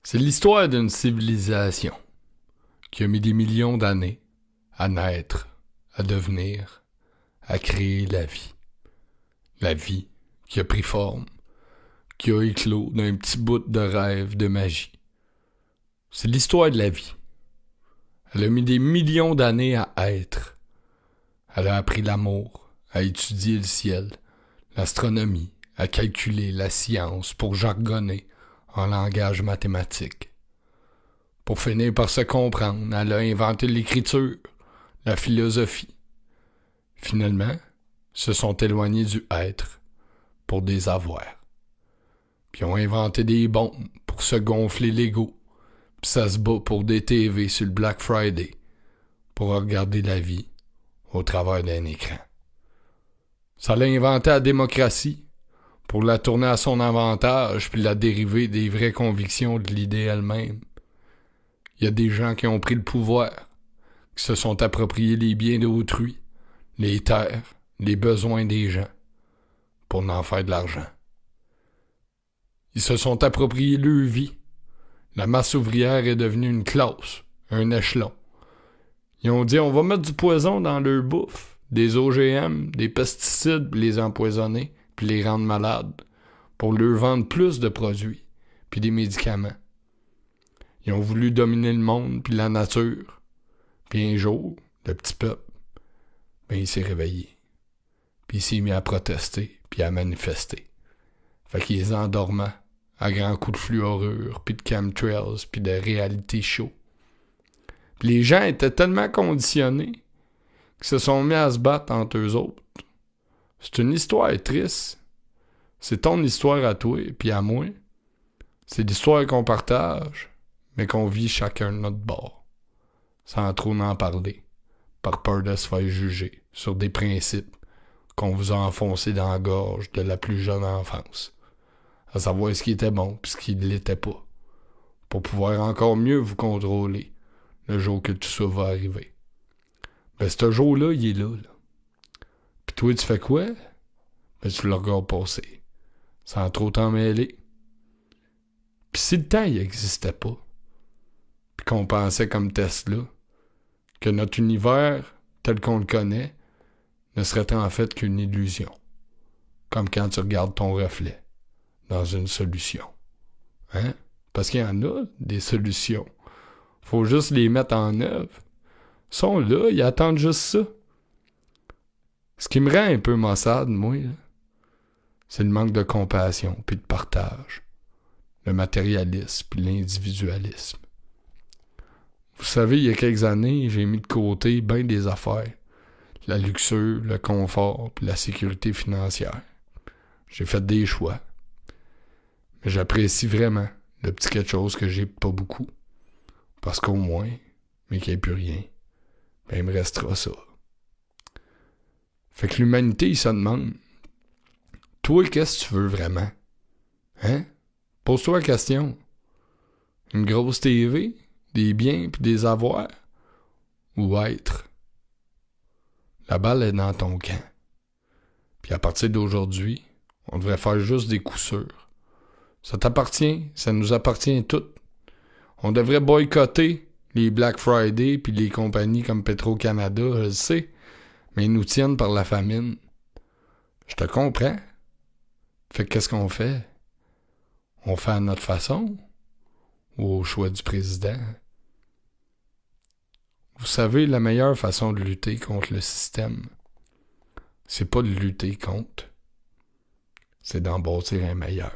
C'est l'histoire d'une civilisation qui a mis des millions d'années à naître, à devenir, à créer la vie. La vie qui a pris forme, qui a éclos d'un petit bout de rêve de magie. C'est l'histoire de la vie. Elle a mis des millions d'années à être. Elle a appris l'amour, à étudier le ciel, l'astronomie, à calculer la science pour jargonner en langage mathématique. Pour finir par se comprendre, elle a inventé l'écriture, la philosophie. Finalement, se sont éloignés du être pour des avoirs. Puis ont inventé des bombes pour se gonfler l'ego. Puis ça se bat pour des TV sur le Black Friday pour regarder la vie au travers d'un écran. Ça l'a inventé la démocratie pour la tourner à son avantage puis la dériver des vraies convictions de l'idée elle-même. Il y a des gens qui ont pris le pouvoir, qui se sont appropriés les biens d'autrui, les terres, les besoins des gens, pour en faire de l'argent. Ils se sont appropriés leur vie. La masse ouvrière est devenue une classe, un échelon. Ils ont dit, on va mettre du poison dans leur bouffe, des OGM, des pesticides, puis les empoisonner, puis les rendre malades, pour leur vendre plus de produits, puis des médicaments. Ils ont voulu dominer le monde, puis la nature. Puis un jour, le petit peuple, il s'est réveillé. Puis il s'est mis à protester, puis à manifester. Fait qu'il les endormant, à grands coups de fluorure, puis de chemtrails, puis de réalité show. Puis les gens étaient tellement conditionnés qu'ils se sont mis à se battre entre eux autres. C'est une histoire triste. C'est ton histoire à toi, puis à moi. C'est l'histoire qu'on partage, mais qu'on vit chacun de notre bord, sans trop en parler, par peur de se faire juger sur des principes qu'on vous a enfoncés dans la gorge de la plus jeune enfance, à savoir ce qui était bon et ce qui ne l'était pas, pour pouvoir encore mieux vous contrôler le jour que tout ça va arriver. Ben, ce jour-là, il est là. Puis toi, tu fais quoi? Ben, tu le regardes passer, sans trop t'en mêler. Puis si le temps, il n'existait pas, puis qu'on pensait comme Tesla, que notre univers, tel qu'on le connaît, ne serait en fait qu'une illusion, comme quand tu regardes ton reflet dans une solution. Hein? Parce qu'il y en a des solutions. Faut juste les mettre en œuvre. Ils sont là, ils attendent juste ça. Ce qui me rend un peu maussade, moi, là, c'est le manque de compassion puis de partage, le matérialisme puis l'individualisme. Vous savez, il y a quelques années, j'ai mis de côté bien des affaires. La luxure, le confort puis la sécurité financière. J'ai fait des choix. Mais j'apprécie vraiment le petit quelque chose que j'ai pas beaucoup. Parce qu'au moins, mais qu'il n'y ait plus rien, ben il me restera ça. Fait que l'humanité, il se demande, toi, qu'est-ce que tu veux vraiment? Hein? Pose-toi la question. Une grosse TV, des biens puis des avoirs? Ou être? La balle est dans ton camp. Puis à partir d'aujourd'hui, on devrait faire juste des coups sûrs. Ça t'appartient, ça nous appartient toutes. On devrait boycotter les Black Friday puis les compagnies comme Petro-Canada, je le sais, mais ils nous tiennent par la famine. Je te comprends. Fait que qu'est-ce qu'on fait? On fait à notre façon ou au choix du président? Vous savez, la meilleure façon de lutter contre le système, c'est pas de lutter contre, c'est d'en bâtir un meilleur.